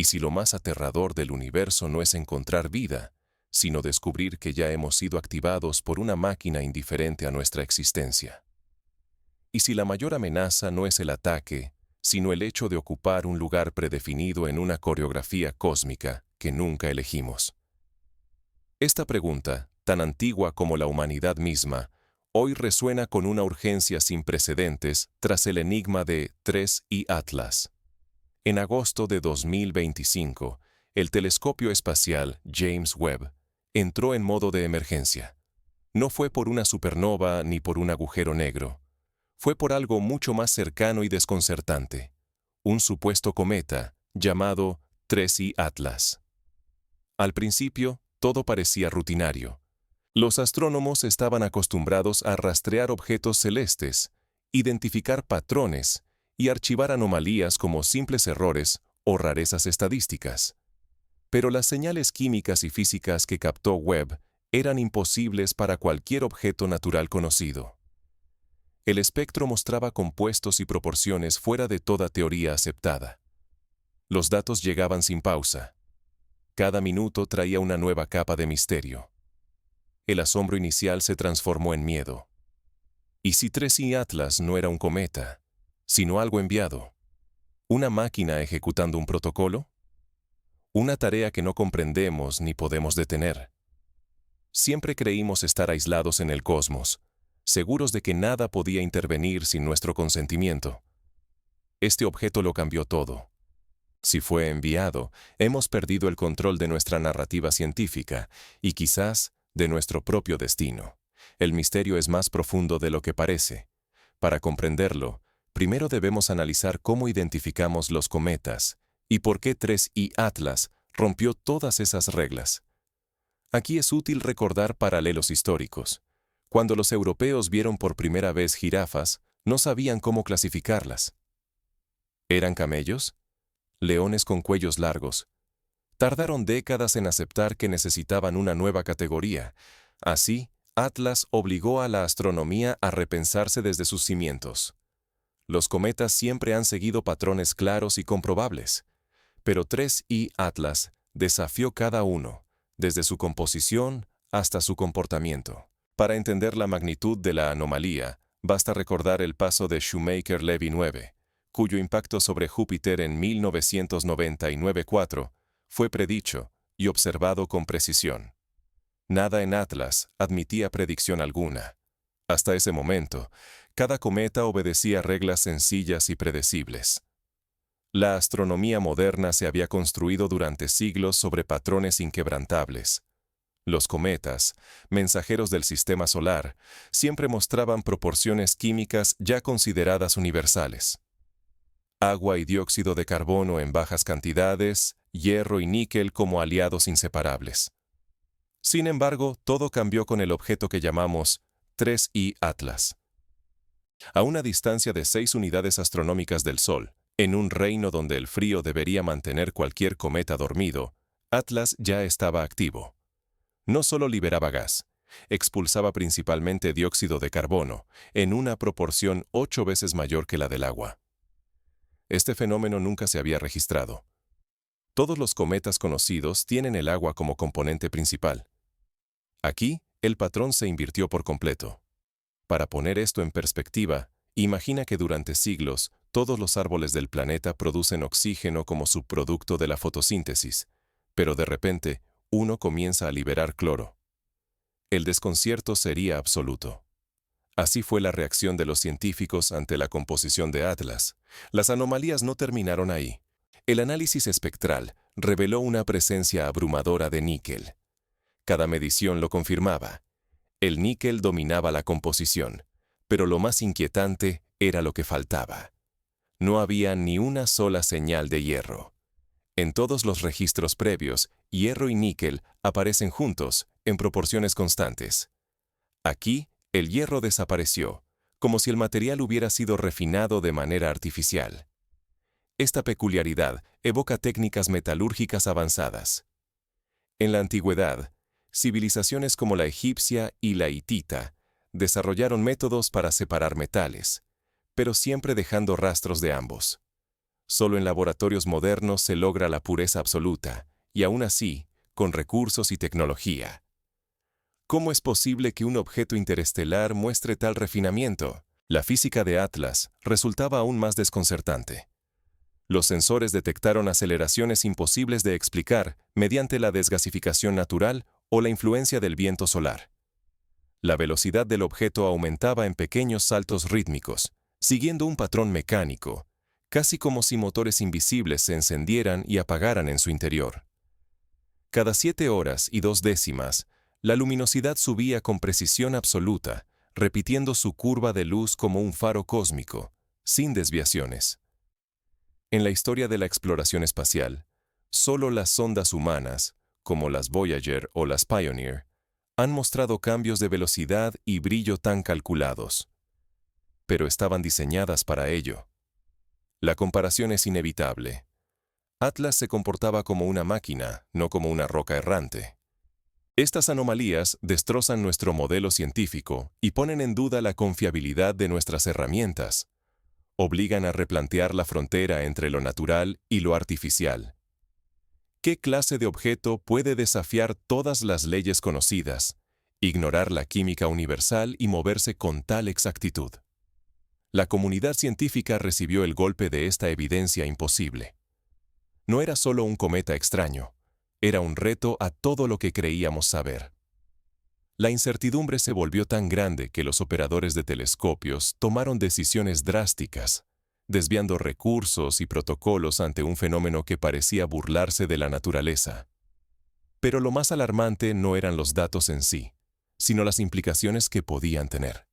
¿Y si lo más aterrador del universo no es encontrar vida, sino descubrir que ya hemos sido activados por una máquina indiferente a nuestra existencia? ¿Y si la mayor amenaza no es el ataque, sino el hecho de ocupar un lugar predefinido en una coreografía cósmica que nunca elegimos? Esta pregunta, tan antigua como la humanidad misma, hoy resuena con una urgencia sin precedentes tras el enigma de 3I Atlas. En agosto de 2025, el telescopio espacial James Webb entró en modo de emergencia. No fue por una supernova ni por un agujero negro. Fue por algo mucho más cercano y desconcertante. Un supuesto cometa llamado 3I Atlas. Al principio, todo parecía rutinario. Los astrónomos estaban acostumbrados a rastrear objetos celestes, identificar patrones y archivar anomalías como simples errores o rarezas estadísticas. Pero las señales químicas y físicas que captó Webb eran imposibles para cualquier objeto natural conocido. El espectro mostraba compuestos y proporciones fuera de toda teoría aceptada. Los datos llegaban sin pausa. Cada minuto traía una nueva capa de misterio. El asombro inicial se transformó en miedo. ¿Y si 3I Atlas no era un cometa, sino algo enviado? ¿Una máquina ejecutando un protocolo? Una tarea que no comprendemos ni podemos detener. Siempre creímos estar aislados en el cosmos, seguros de que nada podía intervenir sin nuestro consentimiento. Este objeto lo cambió todo. Si fue enviado, hemos perdido el control de nuestra narrativa científica y quizás de nuestro propio destino. El misterio es más profundo de lo que parece. Para comprenderlo, primero debemos analizar cómo identificamos los cometas y por qué 3I Atlas rompió todas esas reglas. Aquí es útil recordar paralelos históricos. Cuando los europeos vieron por primera vez jirafas, no sabían cómo clasificarlas. ¿Eran camellos? ¿Leones con cuellos largos? Tardaron décadas en aceptar que necesitaban una nueva categoría. Así, Atlas obligó a la astronomía a repensarse desde sus cimientos. Los cometas siempre han seguido patrones claros y comprobables, pero 3I Atlas desafió cada uno, desde su composición hasta su comportamiento. Para entender la magnitud de la anomalía, basta recordar el paso de Shoemaker-Levy 9, cuyo impacto sobre Júpiter en 1999-4 fue predicho y observado con precisión. Nada en Atlas admitía predicción alguna. Hasta ese momento, cada cometa obedecía reglas sencillas y predecibles. La astronomía moderna se había construido durante siglos sobre patrones inquebrantables. Los cometas, mensajeros del sistema solar, siempre mostraban proporciones químicas ya consideradas universales. Agua y dióxido de carbono en bajas cantidades, hierro y níquel como aliados inseparables. Sin embargo, todo cambió con el objeto que llamamos 3I Atlas. A una distancia de 6 unidades astronómicas del Sol, en un reino donde el frío debería mantener cualquier cometa dormido, Atlas ya estaba activo. No solo liberaba gas, expulsaba principalmente dióxido de carbono, en una proporción 8 veces mayor que la del agua. Este fenómeno nunca se había registrado. Todos los cometas conocidos tienen el agua como componente principal. Aquí, el patrón se invirtió por completo. Para poner esto en perspectiva, imagina que durante siglos, todos los árboles del planeta producen oxígeno como subproducto de la fotosíntesis, pero de repente, uno comienza a liberar cloro. El desconcierto sería absoluto. Así fue la reacción de los científicos ante la composición de Atlas. Las anomalías no terminaron ahí. El análisis espectral reveló una presencia abrumadora de níquel. Cada medición lo confirmaba. El níquel dominaba la composición, pero lo más inquietante era lo que faltaba. No había ni una sola señal de hierro. En todos los registros previos, hierro y níquel aparecen juntos, en proporciones constantes. Aquí, el hierro desapareció, como si el material hubiera sido refinado de manera artificial. Esta peculiaridad evoca técnicas metalúrgicas avanzadas. En la antigüedad, civilizaciones como la egipcia y la hitita desarrollaron métodos para separar metales, pero siempre dejando rastros de ambos. Solo en laboratorios modernos se logra la pureza absoluta, y aún así, con recursos y tecnología. ¿Cómo es posible que un objeto interestelar muestre tal refinamiento? La física de Atlas resultaba aún más desconcertante. Los sensores detectaron aceleraciones imposibles de explicar mediante la desgasificación natural o la influencia del viento solar. La velocidad del objeto aumentaba en pequeños saltos rítmicos, siguiendo un patrón mecánico, casi como si motores invisibles se encendieran y apagaran en su interior. Cada 7 horas y 2 décimas, la luminosidad subía con precisión absoluta, repitiendo su curva de luz como un faro cósmico, sin desviaciones. En la historia de la exploración espacial, solo las sondas humanas, como las Voyager o las Pioneer, han mostrado cambios de velocidad y brillo tan calculados. Pero estaban diseñadas para ello. La comparación es inevitable. Atlas se comportaba como una máquina, no como una roca errante. Estas anomalías destrozan nuestro modelo científico y ponen en duda la confiabilidad de nuestras herramientas. Obligan a replantear la frontera entre lo natural y lo artificial. ¿Qué clase de objeto puede desafiar todas las leyes conocidas, ignorar la química universal y moverse con tal exactitud? La comunidad científica recibió el golpe de esta evidencia imposible. No era solo un cometa extraño, era un reto a todo lo que creíamos saber. La incertidumbre se volvió tan grande que los operadores de telescopios tomaron decisiones drásticas, desviando recursos y protocolos ante un fenómeno que parecía burlarse de la naturaleza. Pero lo más alarmante no eran los datos en sí, sino las implicaciones que podían tener.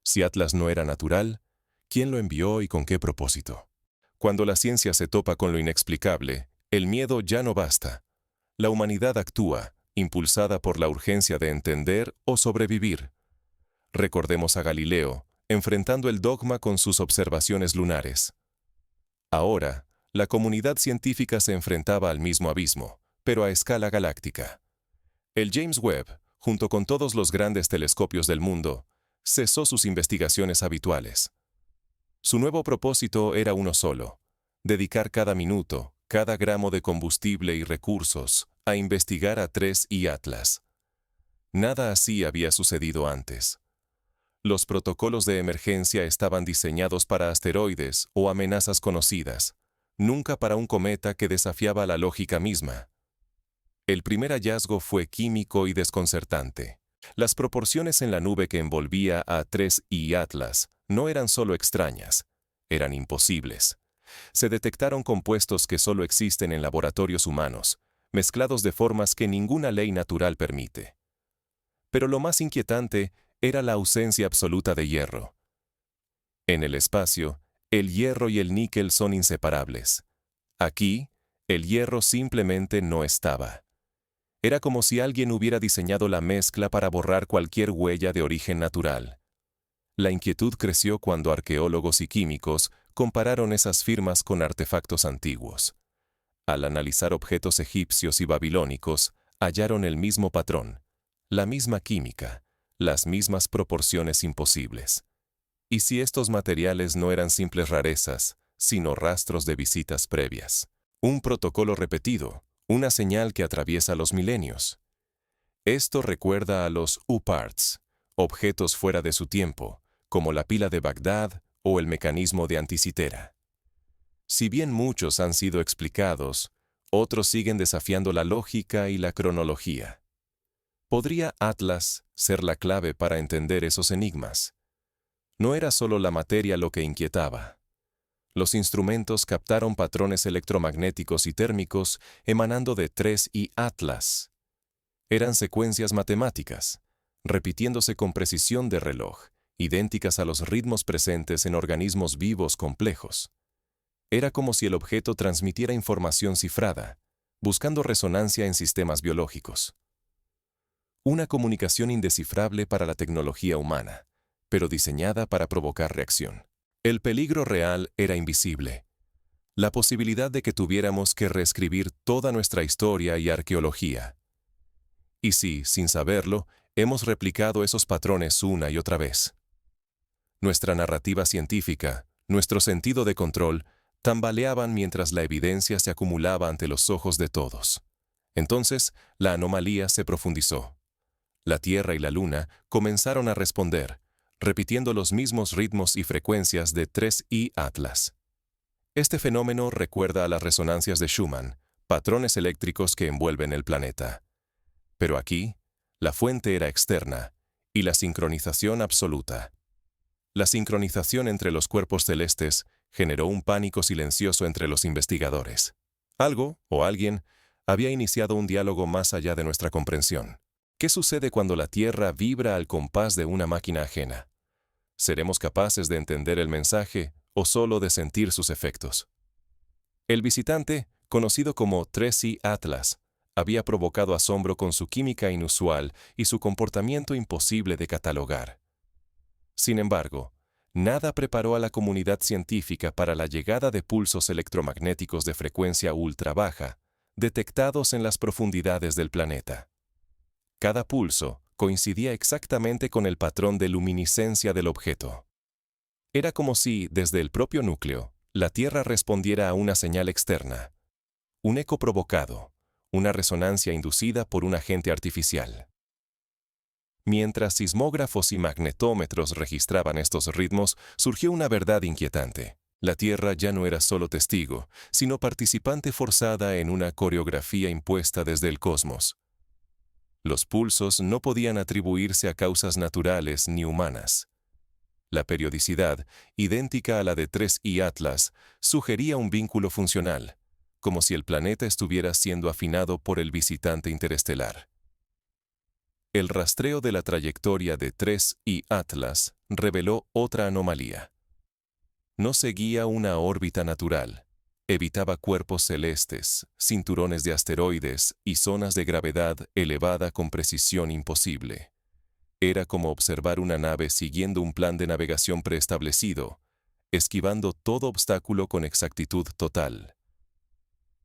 Si Atlas no era natural, ¿quién lo envió y con qué propósito? Cuando la ciencia se topa con lo inexplicable, el miedo ya no basta. La humanidad actúa, impulsada por la urgencia de entender o sobrevivir. Recordemos a Galileo, enfrentando el dogma con sus observaciones lunares. Ahora, la comunidad científica se enfrentaba al mismo abismo, pero a escala galáctica. El James Webb, junto con todos los grandes telescopios del mundo, cesó sus investigaciones habituales. Su nuevo propósito era uno solo: dedicar cada minuto, cada gramo de combustible y recursos a investigar a 3 y Atlas. Nada así había sucedido antes. Los protocolos de emergencia estaban diseñados para asteroides o amenazas conocidas, nunca para un cometa que desafiaba la lógica misma. El primer hallazgo fue químico y desconcertante. Las proporciones en la nube que envolvía a 3 y Atlas no eran solo extrañas, eran imposibles. Se detectaron compuestos que solo existen en laboratorios humanos, mezclados de formas que ninguna ley natural permite. Pero lo más inquietante era la ausencia absoluta de hierro. En el espacio, el hierro y el níquel son inseparables. Aquí, el hierro simplemente no estaba. Era como si alguien hubiera diseñado la mezcla para borrar cualquier huella de origen natural. La inquietud creció cuando arqueólogos y químicos compararon esas firmas con artefactos antiguos. Al analizar objetos egipcios y babilónicos, hallaron el mismo patrón, la misma química, las mismas proporciones imposibles. ¿Y si estos materiales no eran simples rarezas, sino rastros de visitas previas? Un protocolo repetido, una señal que atraviesa los milenios. Esto recuerda a los UPARTS, objetos fuera de su tiempo, como la pila de Bagdad o el mecanismo de Anticitera. Si bien muchos han sido explicados, otros siguen desafiando la lógica y la cronología. ¿Podría Atlas ser la clave para entender esos enigmas? No era solo la materia lo que inquietaba. Los instrumentos captaron patrones electromagnéticos y térmicos emanando de 3 y Atlas. Eran secuencias matemáticas, repitiéndose con precisión de reloj, idénticas a los ritmos presentes en organismos vivos complejos. Era como si el objeto transmitiera información cifrada, buscando resonancia en sistemas biológicos. Una comunicación indescifrable para la tecnología humana, pero diseñada para provocar reacción. El peligro real era invisible. La posibilidad de que tuviéramos que reescribir toda nuestra historia y arqueología. Y sí, sin saberlo, hemos replicado esos patrones una y otra vez. Nuestra narrativa científica, nuestro sentido de control, tambaleaban mientras la evidencia se acumulaba ante los ojos de todos. Entonces, la anomalía se profundizó. La Tierra y la Luna comenzaron a responder, repitiendo los mismos ritmos y frecuencias de 3I Atlas. Este fenómeno recuerda a las resonancias de Schumann, patrones eléctricos que envuelven el planeta. Pero aquí, la fuente era externa y la sincronización absoluta. La sincronización entre los cuerpos celestes generó un pánico silencioso entre los investigadores. Algo, o alguien, había iniciado un diálogo más allá de nuestra comprensión. ¿Qué sucede cuando la Tierra vibra al compás de una máquina ajena? ¿Seremos capaces de entender el mensaje o solo de sentir sus efectos? El visitante, conocido como 3I Atlas, había provocado asombro con su química inusual y su comportamiento imposible de catalogar. Sin embargo, nada preparó a la comunidad científica para la llegada de pulsos electromagnéticos de frecuencia ultra baja, detectados en las profundidades del planeta. Cada pulso coincidía exactamente con el patrón de luminiscencia del objeto. Era como si, desde el propio núcleo, la Tierra respondiera a una señal externa, un eco provocado, una resonancia inducida por un agente artificial. Mientras sismógrafos y magnetómetros registraban estos ritmos, surgió una verdad inquietante. La Tierra ya no era solo testigo, sino participante forzada en una coreografía impuesta desde el cosmos. Los pulsos no podían atribuirse a causas naturales ni humanas. La periodicidad, idéntica a la de 3I Atlas, sugería un vínculo funcional, como si el planeta estuviera siendo afinado por el visitante interestelar. El rastreo de la trayectoria de 3I Atlas reveló otra anomalía. No seguía una órbita natural. Evitaba cuerpos celestes, cinturones de asteroides y zonas de gravedad elevada con precisión imposible. Era como observar una nave siguiendo un plan de navegación preestablecido, esquivando todo obstáculo con exactitud total.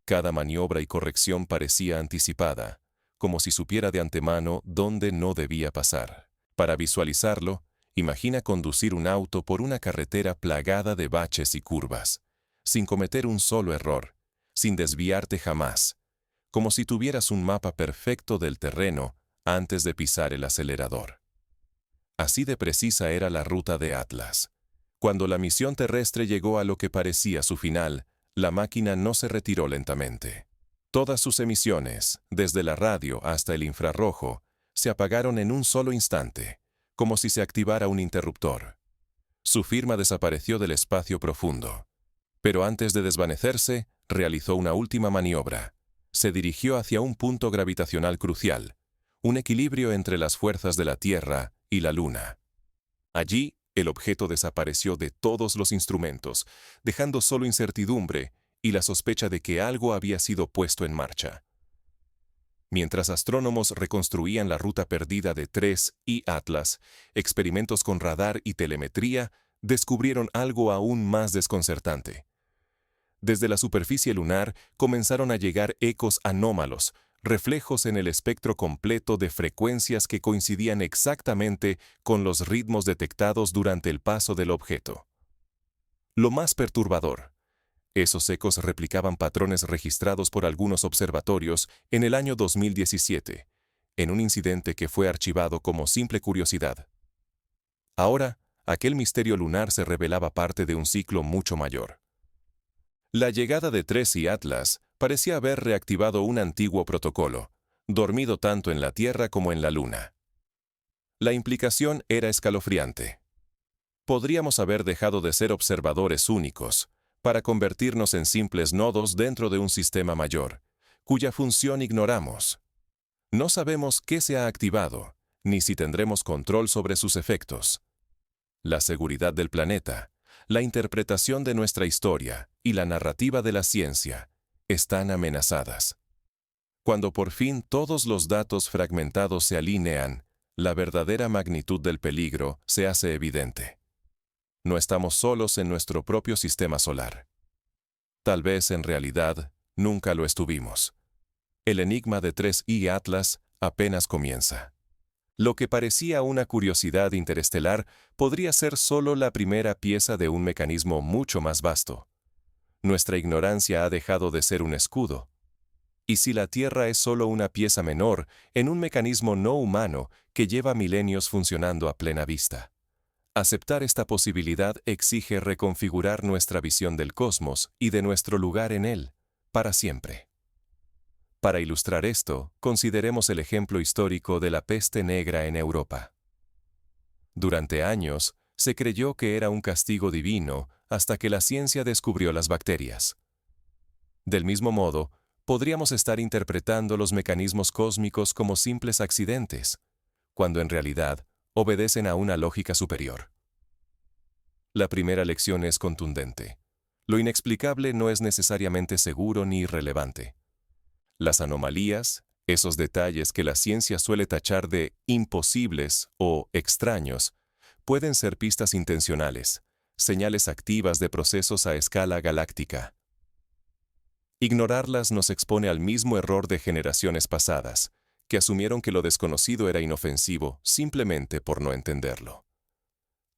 Cada maniobra y corrección parecía anticipada, como si supiera de antemano dónde no debía pasar. Para visualizarlo, imagina conducir un auto por una carretera plagada de baches y curvas, sin cometer un solo error, sin desviarte jamás, como si tuvieras un mapa perfecto del terreno antes de pisar el acelerador. Así de precisa era la ruta de Atlas. Cuando la misión terrestre llegó a lo que parecía su final, la máquina no se retiró lentamente. Todas sus emisiones, desde la radio hasta el infrarrojo, se apagaron en un solo instante, como si se activara un interruptor. Su firma desapareció del espacio profundo. Pero antes de desvanecerse, realizó una última maniobra. Se dirigió hacia un punto gravitacional crucial, un equilibrio entre las fuerzas de la Tierra y la Luna. Allí, el objeto desapareció de todos los instrumentos, dejando solo incertidumbre y la sospecha de que algo había sido puesto en marcha. Mientras astrónomos reconstruían la ruta perdida de 3I Atlas, experimentos con radar y telemetría descubrieron algo aún más desconcertante. Desde la superficie lunar comenzaron a llegar ecos anómalos, reflejos en el espectro completo de frecuencias que coincidían exactamente con los ritmos detectados durante el paso del objeto. Lo más perturbador, esos ecos replicaban patrones registrados por algunos observatorios en el año 2017, en un incidente que fue archivado como simple curiosidad. Ahora, aquel misterio lunar se revelaba parte de un ciclo mucho mayor. La llegada de 3I Atlas parecía haber reactivado un antiguo protocolo, dormido tanto en la Tierra como en la Luna. La implicación era escalofriante. Podríamos haber dejado de ser observadores únicos, para convertirnos en simples nodos dentro de un sistema mayor, cuya función ignoramos. No sabemos qué se ha activado, ni si tendremos control sobre sus efectos. La seguridad del planeta, la interpretación de nuestra historia y la narrativa de la ciencia están amenazadas. Cuando por fin todos los datos fragmentados se alinean, la verdadera magnitud del peligro se hace evidente. No estamos solos en nuestro propio sistema solar. Tal vez en realidad nunca lo estuvimos. El enigma de 3I Atlas apenas comienza. Lo que parecía una curiosidad interestelar podría ser solo la primera pieza de un mecanismo mucho más vasto. nuestra ignorancia ha dejado de ser un escudo. ¿Y si la Tierra es solo una pieza menor en un mecanismo no humano que lleva milenios funcionando a plena vista? Aceptar esta posibilidad exige reconfigurar nuestra visión del cosmos y de nuestro lugar en él, para siempre. Para ilustrar esto, consideremos el ejemplo histórico de la peste negra en Europa. Durante años, se creyó que era un castigo divino hasta que la ciencia descubrió las bacterias. Del mismo modo, podríamos estar interpretando los mecanismos cósmicos como simples accidentes, cuando en realidad obedecen a una lógica superior. La primera lección es contundente. Lo inexplicable no es necesariamente seguro ni irrelevante. Las anomalías, esos detalles que la ciencia suele tachar de imposibles o extraños, pueden ser pistas intencionales, señales activas de procesos a escala galáctica. Ignorarlas nos expone al mismo error de generaciones pasadas, que asumieron que lo desconocido era inofensivo simplemente por no entenderlo.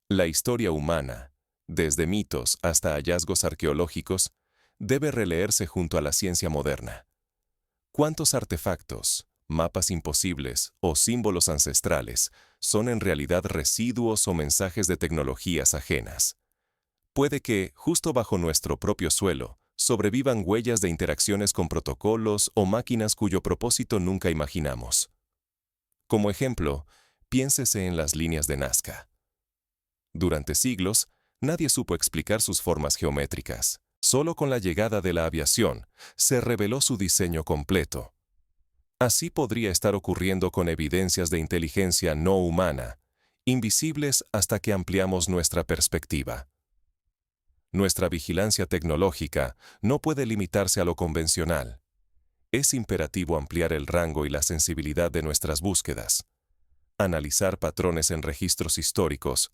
La historia humana, desde mitos hasta hallazgos arqueológicos, debe releerse junto a la ciencia moderna. ¿Cuántos artefactos, mapas imposibles o símbolos ancestrales son en realidad residuos o mensajes de tecnologías ajenas? Puede que, justo bajo nuestro propio suelo, sobrevivan huellas de interacciones con protocolos o máquinas cuyo propósito nunca imaginamos. Como ejemplo, piénsese en las líneas de Nazca. Durante siglos, nadie supo explicar sus formas geométricas. Solo con la llegada de la aviación se reveló su diseño completo. Así podría estar ocurriendo con evidencias de inteligencia no humana, invisibles hasta que ampliamos nuestra perspectiva. Nuestra vigilancia tecnológica no puede limitarse a lo convencional. Es imperativo ampliar el rango y la sensibilidad de nuestras búsquedas, analizar patrones en registros históricos,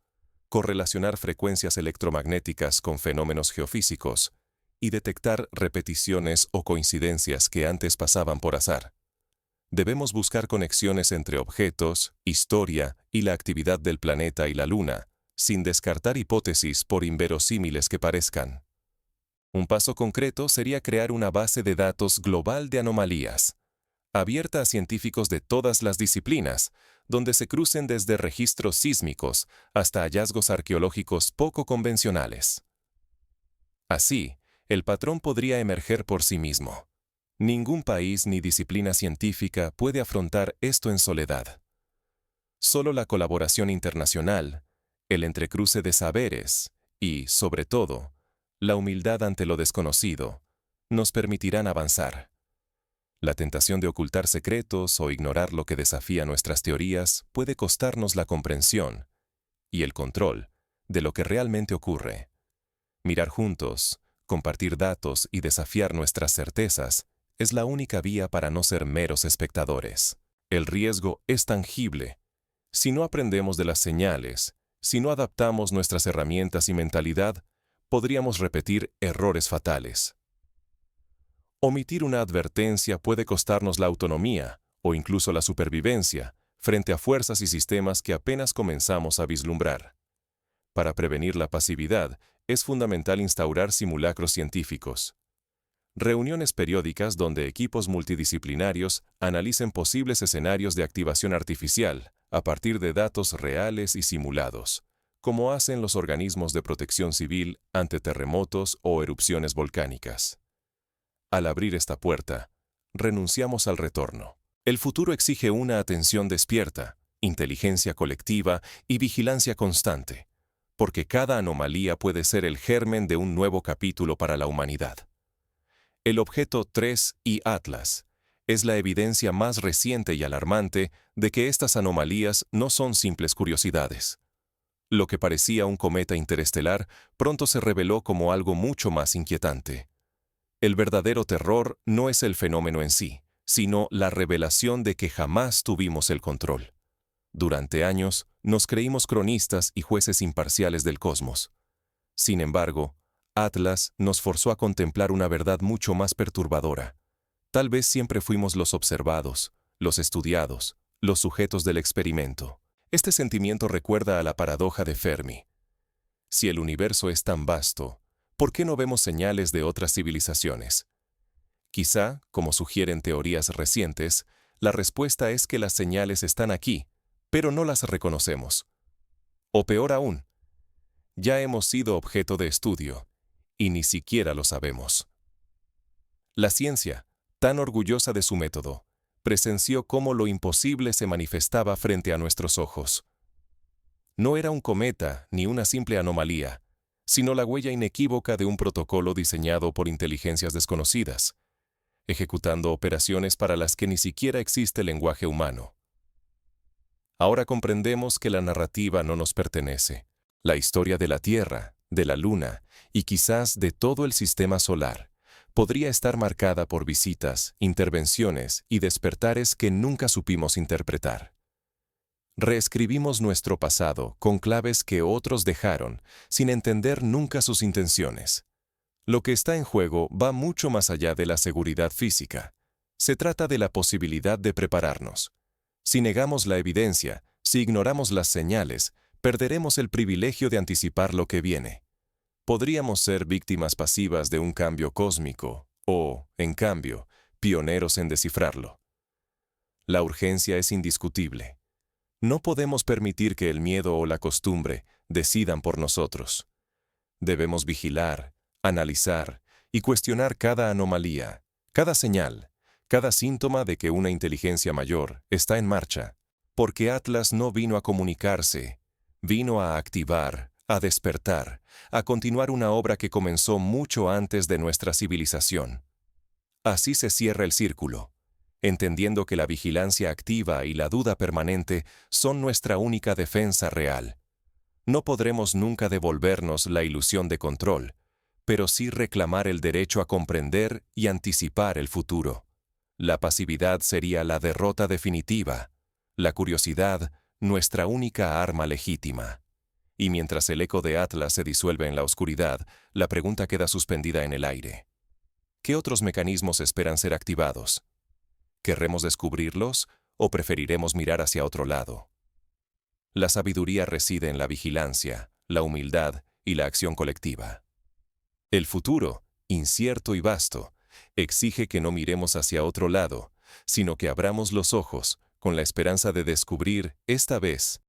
correlacionar frecuencias electromagnéticas con fenómenos geofísicos y detectar repeticiones o coincidencias que antes pasaban por azar. Debemos buscar conexiones entre objetos, historia y la actividad del planeta y la Luna, sin descartar hipótesis por inverosímiles que parezcan. Un paso concreto sería crear una base de datos global de anomalías, abierta a científicos de todas las disciplinas, donde se crucen desde registros sísmicos hasta hallazgos arqueológicos poco convencionales. Así, el patrón podría emerger por sí mismo. Ningún país ni disciplina científica puede afrontar esto en soledad. Solo la colaboración internacional, el entrecruce de saberes y, sobre todo, la humildad ante lo desconocido, nos permitirán avanzar. La tentación de ocultar secretos o ignorar lo que desafía nuestras teorías puede costarnos la comprensión y el control de lo que realmente ocurre. Mirar juntos, compartir datos y desafiar nuestras certezas es la única vía para no ser meros espectadores. El riesgo es tangible. Si no aprendemos de las señales, si no adaptamos nuestras herramientas y mentalidad, podríamos repetir errores fatales. Omitir una advertencia puede costarnos la autonomía o incluso la supervivencia frente a fuerzas y sistemas que apenas comenzamos a vislumbrar. Para prevenir la pasividad, es fundamental instaurar simulacros científicos. Reuniones periódicas donde equipos multidisciplinarios analicen posibles escenarios de activación artificial a partir de datos reales y simulados, como hacen los organismos de protección civil ante terremotos o erupciones volcánicas. Al abrir esta puerta, renunciamos al retorno. El futuro exige una atención despierta, inteligencia colectiva y vigilancia constante, porque cada anomalía puede ser el germen de un nuevo capítulo para la humanidad. El objeto 3I Atlas es la evidencia más reciente y alarmante de que estas anomalías no son simples curiosidades. Lo que parecía un cometa interestelar pronto se reveló como algo mucho más inquietante. El verdadero terror no es el fenómeno en sí, sino la revelación de que jamás tuvimos el control. Durante años, nos creímos cronistas y jueces imparciales del cosmos. Sin embargo, Atlas nos forzó a contemplar una verdad mucho más perturbadora. Tal vez siempre fuimos los observados, los estudiados, los sujetos del experimento. Este sentimiento recuerda a la paradoja de Fermi. Si el universo es tan vasto, ¿Por qué no vemos señales de otras civilizaciones? Quizá, como sugieren teorías recientes, la respuesta es que las señales están aquí, pero no las reconocemos. O peor aún, ya hemos sido objeto de estudio, y ni siquiera lo sabemos. La ciencia, tan orgullosa de su método, presenció cómo lo imposible se manifestaba frente a nuestros ojos. No era un cometa ni una simple anomalía, sino la huella inequívoca de un protocolo diseñado por inteligencias desconocidas, ejecutando operaciones para las que ni siquiera existe lenguaje humano. Ahora comprendemos que la narrativa no nos pertenece. La historia de la Tierra, de la Luna y quizás de todo el sistema solar podría estar marcada por visitas, intervenciones y despertares que nunca supimos interpretar. Reescribimos nuestro pasado con claves que otros dejaron, sin entender nunca sus intenciones. Lo que está en juego va mucho más allá de la seguridad física. Se trata de la posibilidad de prepararnos. Si negamos la evidencia, si ignoramos las señales, perderemos el privilegio de anticipar lo que viene. Podríamos ser víctimas pasivas de un cambio cósmico, o, en cambio, pioneros en descifrarlo. La urgencia es indiscutible. No podemos permitir que el miedo o la costumbre decidan por nosotros. Debemos vigilar, analizar y cuestionar cada anomalía, cada señal, cada síntoma de que una inteligencia mayor está en marcha, porque Atlas no vino a comunicarse, vino a activar, a despertar, a continuar una obra que comenzó mucho antes de nuestra civilización. Así se cierra el círculo, entendiendo que la vigilancia activa y la duda permanente son nuestra única defensa real. No podremos nunca devolvernos la ilusión de control, pero sí reclamar el derecho a comprender y anticipar el futuro. La pasividad sería la derrota definitiva, la curiosidad, nuestra única arma legítima. Y mientras el eco de Atlas se disuelve en la oscuridad, la pregunta queda suspendida en el aire. ¿Qué otros mecanismos esperan ser activados? ¿Querremos descubrirlos o preferiremos mirar hacia otro lado? La sabiduría reside en la vigilancia, la humildad y la acción colectiva. El futuro, incierto y vasto, exige que no miremos hacia otro lado, sino que abramos los ojos con la esperanza de descubrir, esta vez,